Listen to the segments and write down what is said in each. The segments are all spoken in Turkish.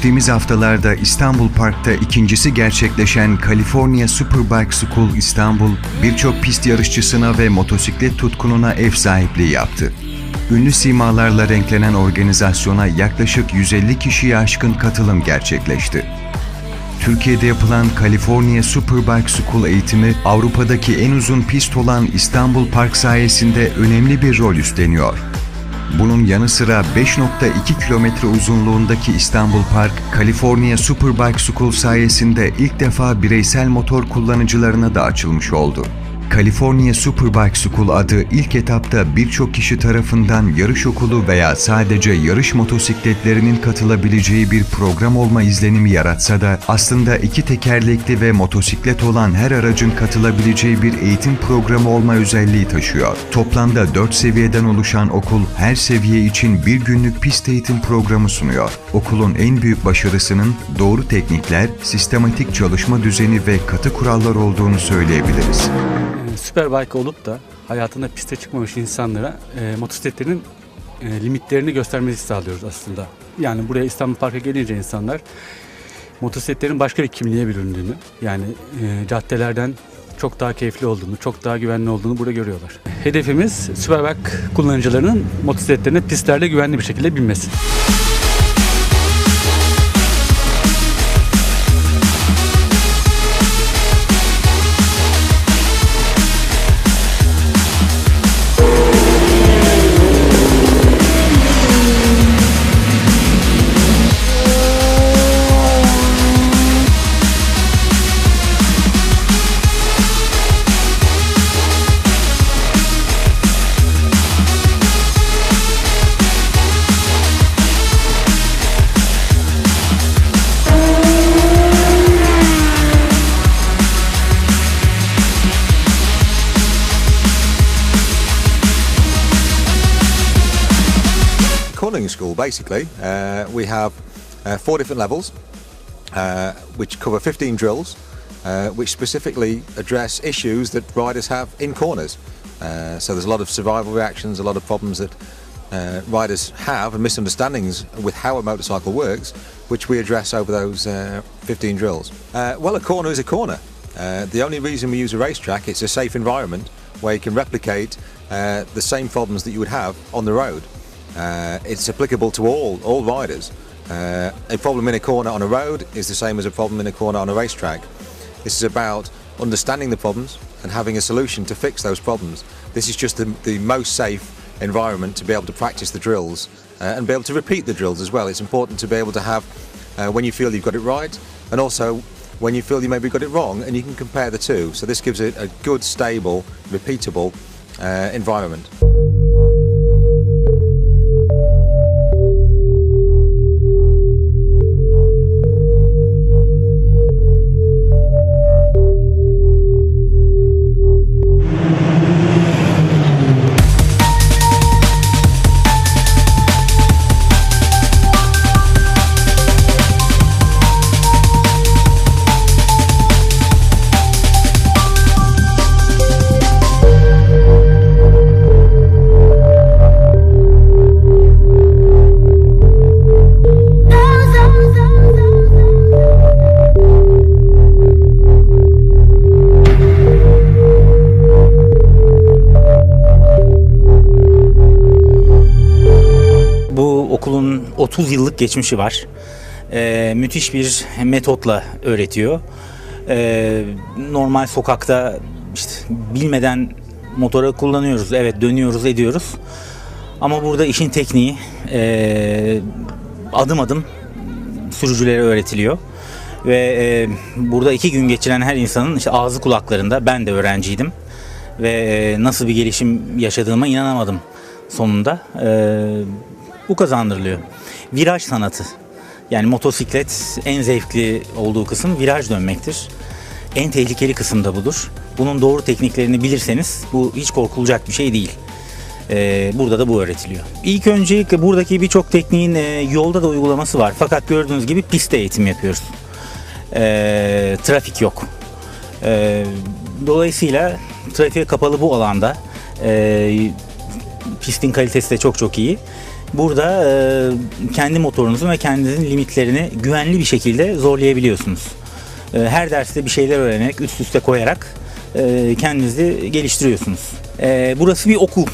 Geçtiğimiz haftalarda İstanbul Park'ta ikincisi gerçekleşen California Superbike School İstanbul, birçok pist yarışçısına ve motosiklet tutkununa ev sahipliği yaptı. Ünlü simalarla renklenen organizasyona yaklaşık 150 kişiye aşkın katılım gerçekleşti. Türkiye'de yapılan California Superbike School eğitimi, Avrupa'daki en uzun pist olan İstanbul Park sayesinde önemli bir rol üstleniyor. Bunun yanı sıra 5,2 kilometre uzunluğundaki İstanbul Park, California Superbike School sayesinde ilk defa bireysel motor kullanıcılarına da açılmış oldu. California Superbike School adı ilk etapta birçok kişi tarafından yarış okulu veya sadece yarış motosikletlerinin katılabileceği bir program olma izlenimi yaratsa da aslında iki tekerlekli ve motosiklet olan her aracın katılabileceği bir eğitim programı olma özelliği taşıyor. Toplamda 4 seviyeden oluşan okul her seviye için bir günlük pist eğitim programı sunuyor. Okulun en büyük başarısının doğru teknikler, sistematik çalışma düzeni ve katı kurallar olduğunu söyleyebiliriz. Superbike olup da hayatında piste çıkmamış insanlara motosikletlerin limitlerini göstermesi sağlıyoruz aslında. Yani buraya İstanbul Park'a gelince insanlar motosikletlerin başka bir kimliğe büründüğünü, yani caddelerden çok daha keyifli olduğunu, çok daha güvenli olduğunu burada görüyorlar. Hedefimiz Superbike kullanıcılarının motosikletlerine pistlerde güvenli bir şekilde binmesi. Cornering school, basically, we have 4 different levels, which cover 15 drills, which specifically address issues that riders have in corners. So there's a lot of survival reactions, a lot of problems that riders have and misunderstandings with how a motorcycle works, which we address over those 15 drills. Well, a corner is a corner. The only reason we use a racetrack, it's a safe environment where you can replicate the same problems that you would have on the road. It's applicable to all riders. A problem in a corner on a road is the same as a problem in a corner on a racetrack. This is about understanding the problems and having a solution to fix those problems. This is just the most safe environment to be able to practice the drills and be able to repeat the drills as well. It's important to be able to have when you feel you've got it right, and also when you feel you maybe got it wrong, and you can compare the two. So this gives it a good, stable, repeatable environment. Okulun 30 yıllık geçmişi var. Müthiş bir metotla öğretiyor. Normal sokakta işte bilmeden motoru kullanıyoruz. Evet, dönüyoruz, ediyoruz. Ama burada işin tekniği adım adım sürücülere öğretiliyor. Ve burada 2 gün geçiren her insanın işte ağzı kulaklarında. Ben de öğrenciydim. Ve nasıl bir gelişim yaşadığıma inanamadım sonunda. Bu kazandırılıyor. Viraj sanatı. Yani motosiklet en zevkli olduğu kısım viraj dönmektir. En tehlikeli kısım da budur. Bunun doğru tekniklerini bilirseniz bu hiç korkulacak bir şey değil. Burada da bu öğretiliyor. İlk öncelikle buradaki birçok tekniğin yolda da uygulaması var. Fakat gördüğünüz gibi pistte eğitim yapıyoruz. Trafik yok. Dolayısıyla trafiğe kapalı bu alanda pistin kalitesi de çok iyi. Burada kendi motorunuzun ve kendinizin limitlerini güvenli bir şekilde zorlayabiliyorsunuz. Her derste bir şeyler öğrenerek, üst üste koyarak kendinizi geliştiriyorsunuz. Burası bir okul.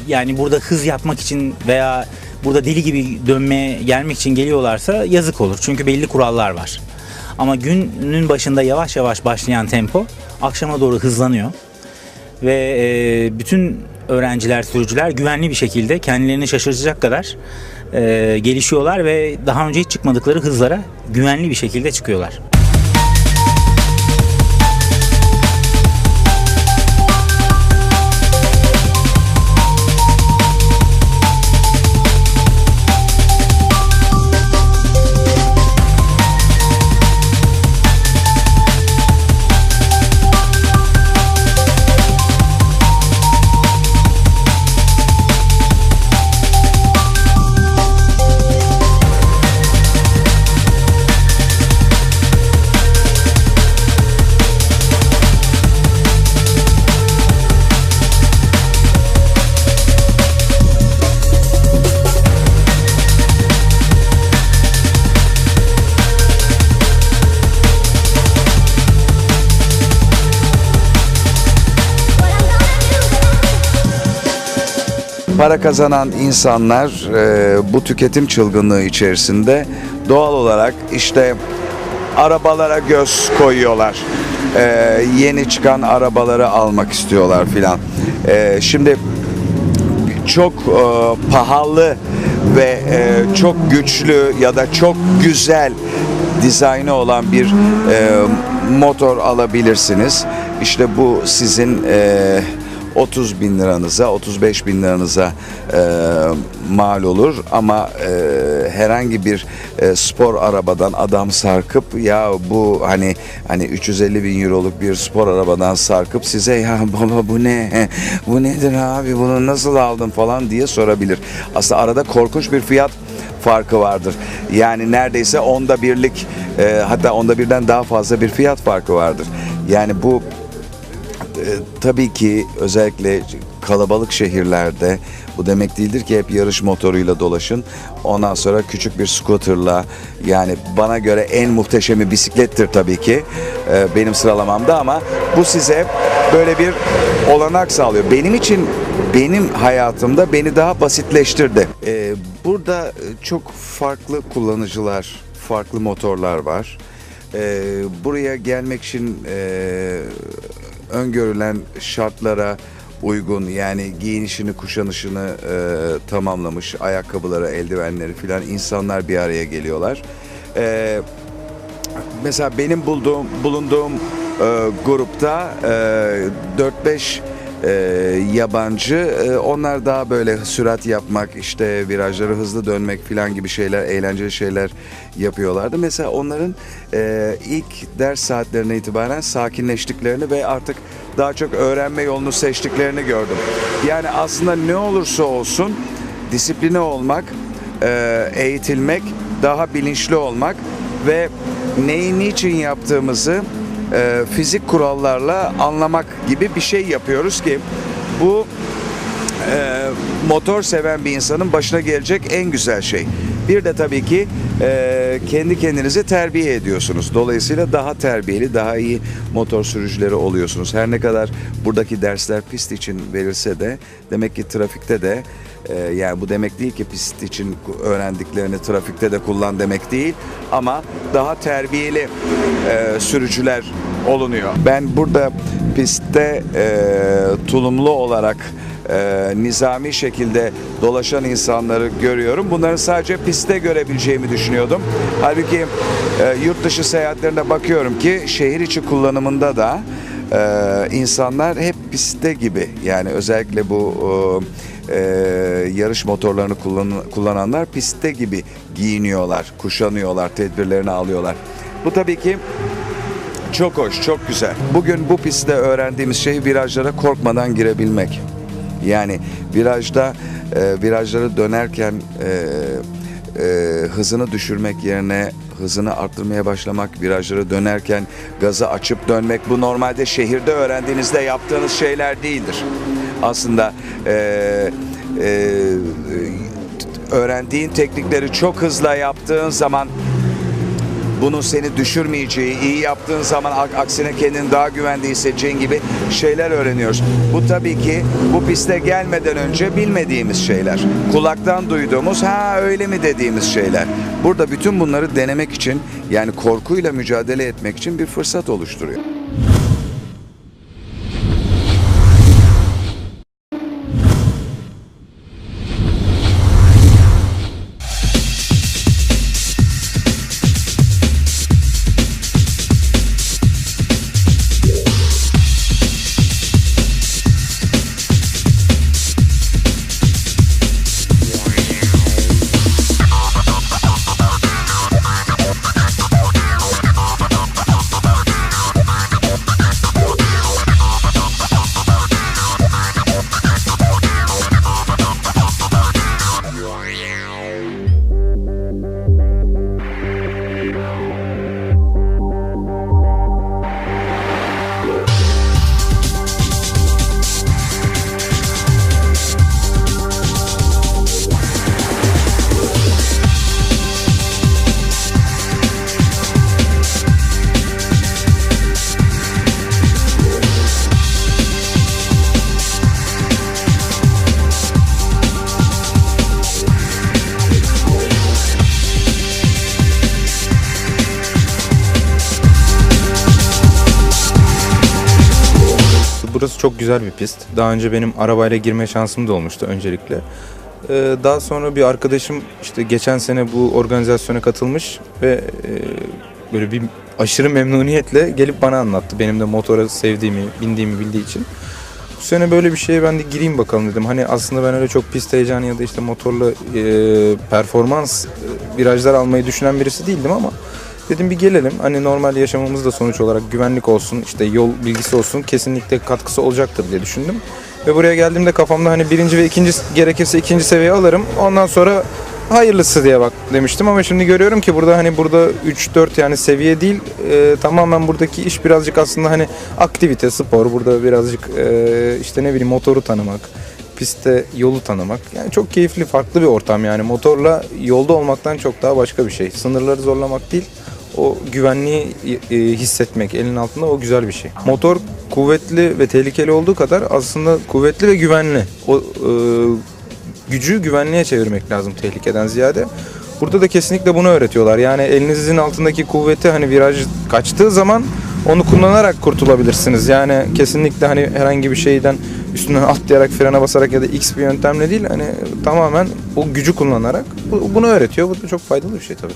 Yani burada hız yapmak için veya burada deli gibi dönmeye gelmek için geliyorlarsa yazık olur. Çünkü belli kurallar var. Ama günün başında yavaş yavaş başlayan tempo akşama doğru hızlanıyor. Ve bütün öğrenciler, sürücüler güvenli bir şekilde kendilerini şaşırtacak kadar gelişiyorlar ve daha önce hiç çıkmadıkları hızlara güvenli bir şekilde çıkıyorlar. Para kazanan insanlar bu tüketim çılgınlığı içerisinde doğal olarak işte arabalara göz koyuyorlar. Yeni çıkan arabaları almak istiyorlar filan. Şimdi çok pahalı ve çok güçlü ya da çok güzel dizaynı olan bir motor alabilirsiniz. İşte bu sizin 30 bin liranıza, 35 bin liranıza mal olur ama herhangi bir spor arabadan adam sarkıp ya bu hani 350 bin euroluk bir spor arabadan sarkıp size ya baba bu ne, bu nedir abi, bunu nasıl aldın falan diye sorabilir. Aslında arada korkunç bir fiyat farkı vardır. Yani neredeyse 1/10 hatta 1/10'den daha fazla bir fiyat farkı vardır. Yani bu tabii ki özellikle kalabalık şehirlerde bu demek değildir ki hep yarış motoruyla dolaşın. Ondan sonra küçük bir scooter'la, yani bana göre en muhteşemi bisiklettir tabii ki benim sıralamamda, ama bu size böyle bir olanak sağlıyor. Benim için, benim hayatımda beni daha basitleştirdi. Burada çok farklı kullanıcılar, farklı motorlar var. Buraya gelmek için öngörülen şartlara uygun, yani giyinişini, kuşanışını tamamlamış, ayakkabıları, eldivenleri filan insanlar bir araya geliyorlar. Mesela benim bulunduğum grupta 4-5 yabancı, onlar daha böyle sürat yapmak, işte virajları hızlı dönmek filan gibi şeyler, eğlenceli şeyler yapıyorlardı. Mesela onların ilk ders saatlerine itibaren sakinleştiklerini ve artık daha çok öğrenme yolunu seçtiklerini gördüm. Yani aslında ne olursa olsun disipline olmak, eğitilmek, daha bilinçli olmak ve neyi niçin yaptığımızı fizik kurallarla anlamak gibi bir şey yapıyoruz ki bu motor seven bir insanın başına gelecek en güzel şey. Bir de tabii ki kendi kendinizi terbiye ediyorsunuz. Dolayısıyla daha terbiyeli, daha iyi motor sürücüleri oluyorsunuz. Her ne kadar buradaki dersler pist için verilse de demek ki trafikte de, yani bu demek değil ki pist için öğrendiklerini trafikte de kullan demek değil, ama daha terbiyeli sürücüler olunuyor. Ben burada pistte tulumlu olarak nizami şekilde dolaşan insanları görüyorum. Bunları sadece pistte görebileceğimi düşünüyordum. Halbuki yurt dışı seyahatlerine bakıyorum ki şehir içi kullanımında da insanlar hep pistte gibi. Yani özellikle bu yarış motorlarını kullananlar pistte gibi giyiniyorlar, kuşanıyorlar, tedbirlerini alıyorlar. Bu tabii ki çok hoş, çok güzel. Bugün bu pistte öğrendiğimiz şey virajlara korkmadan girebilmek. Yani virajları dönerken hızını düşürmek yerine hızını arttırmaya başlamak, virajları dönerken gazı açıp dönmek, bu normalde şehirde öğrendiğinizde yaptığınız şeyler değildir. Aslında öğrendiğin teknikleri çok hızlı yaptığın zaman bunun seni düşürmeyeceği, iyi yaptığın zaman aksine kendini daha güvende hissedeceğin gibi şeyler öğreniyoruz. Bu tabii ki bu piste gelmeden önce bilmediğimiz şeyler. Kulaktan duyduğumuz, ha öyle mi dediğimiz şeyler. Burada bütün bunları denemek için, yani korkuyla mücadele etmek için bir fırsat oluşturuyor. Burası çok güzel bir pist. Daha önce benim arabayla girme şansım da olmuştu öncelikle. Daha sonra bir arkadaşım işte geçen sene bu organizasyona katılmış ve böyle bir aşırı memnuniyetle gelip bana anlattı. Benim de motora sevdiğimi, bindiğimi bildiği için. Bu sene böyle bir şeye ben de gireyim bakalım dedim. Hani aslında ben öyle çok pist heyecanı ya da işte motorla performans virajlar almayı düşünen birisi değildim ama dedim bir gelelim. Hani normal yaşamımızda sonuç olarak güvenlik olsun, işte yol bilgisi olsun kesinlikle katkısı olacaktır diye düşündüm. Ve buraya geldiğimde kafamda hani birinci ve ikinci, gerekirse ikinci seviye alırım. Ondan sonra hayırlısı diye bak demiştim ama şimdi görüyorum ki burada 3-4 yani seviye değil, tamamen buradaki iş birazcık aslında hani aktivite, spor. Burada birazcık işte ne bileyim motoru tanımak, pistte yolu tanımak. Yani çok keyifli, farklı bir ortam yani. Motorla yolda olmaktan çok daha başka bir şey. Sınırları zorlamak değil, o güvenliği hissetmek elin altında, o güzel bir şey. Motor kuvvetli ve tehlikeli olduğu kadar aslında kuvvetli ve güvenli. O gücü güvenliğe çevirmek lazım tehlikeden ziyade. Burada da kesinlikle bunu öğretiyorlar. Yani elinizin altındaki kuvveti hani viraj kaçtığı zaman onu kullanarak kurtulabilirsiniz. Yani kesinlikle hani herhangi bir şeyden üstünden atlayarak, frene basarak ya da X bir yöntemle değil, hani tamamen o gücü kullanarak bunu öğretiyor. Bu da çok faydalı bir şey tabii.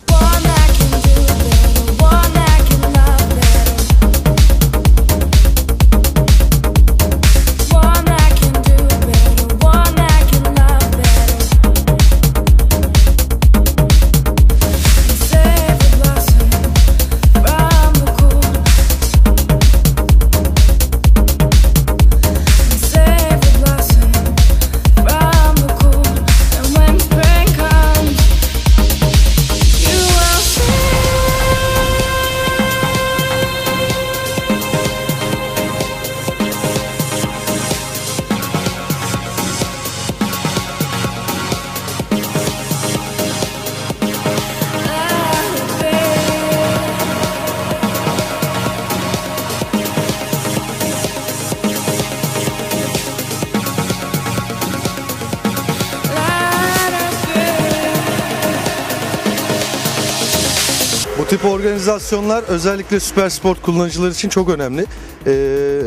Bu tip organizasyonlar özellikle süper sport kullanıcıları için çok önemli.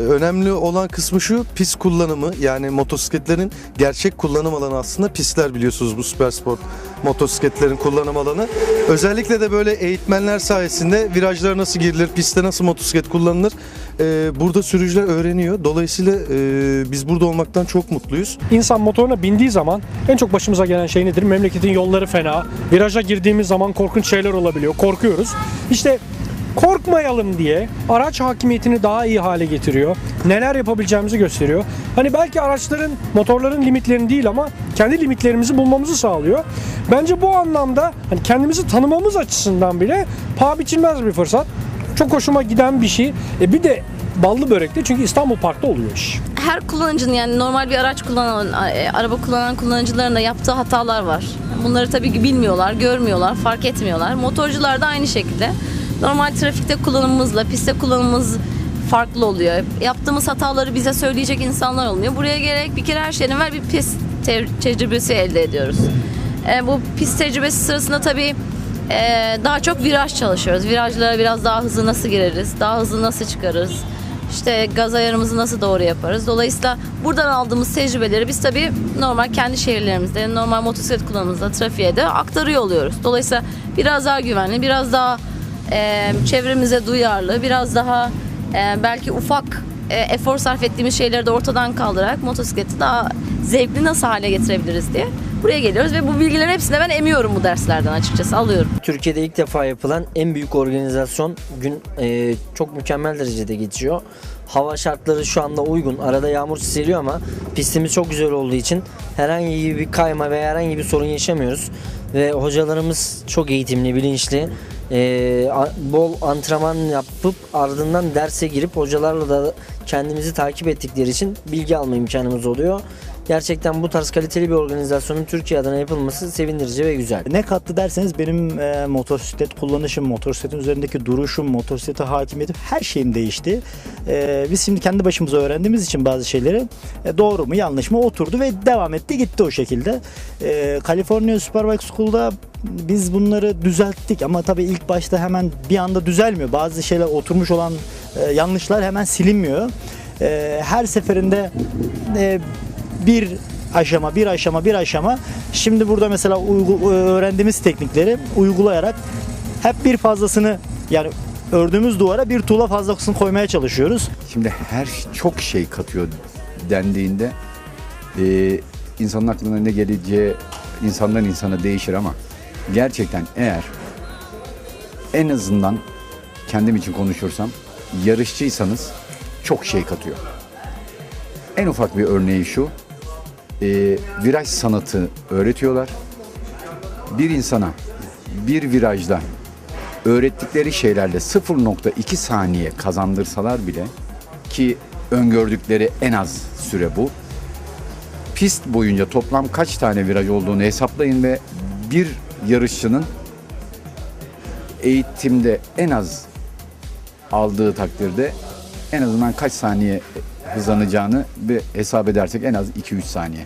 Önemli olan kısmı şu: pist kullanımı, yani motosikletlerin gerçek kullanım alanı aslında pistler, biliyorsunuz bu süper sport motosikletlerin kullanım alanı. Özellikle de böyle eğitmenler sayesinde virajlara nasıl girilir, pistte nasıl motosiklet kullanılır burada sürücüler öğreniyor. Dolayısıyla biz burada olmaktan çok mutluyuz. İnsan motoruna bindiği zaman en çok başımıza gelen şey nedir? Memleketin yolları fena. Viraja girdiğimiz zaman korkunç şeyler olabiliyor. Korkuyoruz. İşte korkmayalım diye araç hakimiyetini daha iyi hale getiriyor. Neler yapabileceğimizi gösteriyor. Hani belki araçların, motorların limitlerini değil ama kendi limitlerimizi bulmamızı sağlıyor. Bence bu anlamda hani kendimizi tanımamız açısından bile paha biçilmez bir fırsat. Çok hoşuma giden bir şey. Bir de ballı börekte, çünkü İstanbul Park'ta oluyor iş. Her kullanıcının, yani normal bir araç kullanan, araba kullanan kullanıcıların da yaptığı hatalar var. Bunları tabii ki bilmiyorlar, görmüyorlar, fark etmiyorlar. Motorcular da aynı şekilde. Normal trafikte kullanımımızla pistte kullanımımız farklı oluyor. Yaptığımız hataları bize söyleyecek insanlar olmuyor. Buraya gelerek bir kere her şeyden evvel bir pist tecrübesi elde ediyoruz. Bu pist tecrübesi sırasında tabii daha çok viraj çalışıyoruz. Virajlara biraz daha hızlı nasıl gireriz, daha hızlı nasıl çıkarız, İşte gaz ayarımızı nasıl doğru yaparız. Dolayısıyla buradan aldığımız tecrübeleri biz tabii normal kendi şehirlerimizde, normal motosiklet kullanımımızda, trafiğe de aktarıyor oluyoruz. Dolayısıyla biraz daha güvenli, biraz daha çevremize duyarlı, biraz daha belki ufak efor sarf ettiğimiz şeyleri de ortadan kaldırarak motosikleti daha zevkli nasıl hale getirebiliriz diye buraya geliyoruz ve bu bilgilerin hepsini de ben emiyorum bu derslerden, açıkçası alıyorum. Türkiye'de ilk defa yapılan en büyük organizasyon, gün çok mükemmel derecede geçiyor. Hava şartları şu anda uygun. Arada yağmur çiseliyor ama pistimiz çok güzel olduğu için herhangi bir kayma veya herhangi bir sorun yaşamıyoruz. Ve hocalarımız çok eğitimli, bilinçli. Bol antrenman yapıp ardından derse girip hocalarla da kendimizi takip ettikleri için bilgi alma imkanımız oluyor. Gerçekten bu tarz kaliteli bir organizasyonun Türkiye adına yapılması sevindirici ve güzel. Ne kattı derseniz benim motosiklet kullanışım, motosikletin üzerindeki duruşum, motosiklete hakimiyetim, her şeyim değişti. Biz şimdi kendi başımıza öğrendiğimiz için bazı şeyleri doğru mu yanlış mı oturdu ve devam etti gitti o şekilde. California Superbike School'da biz bunları düzelttik ama tabii ilk başta hemen bir anda düzelmiyor. Bazı şeyler oturmuş olan yanlışlar hemen silinmiyor. Her seferinde bir aşama. Şimdi burada mesela öğrendiğimiz teknikleri uygulayarak hep bir fazlasını, yani ördüğümüz duvara bir tuğla fazlasını koymaya çalışıyoruz. Şimdi çok şey katıyor dendiğinde insanın aklına ne geleceği insandan insana değişir ama gerçekten eğer en azından kendim için konuşursam yarışçıysanız çok şey katıyor. En ufak bir örneği şu, viraj sanatı öğretiyorlar. Bir insana bir virajda öğrettikleri şeylerle 0.2 saniye kazandırsalar bile, ki öngördükleri en az süre bu, pist boyunca toplam kaç tane viraj olduğunu hesaplayın ve bir yarışçının eğitimde en az aldığı takdirde en azından kaç saniye hızlanacağını bir hesap edersek en az 2-3 saniye.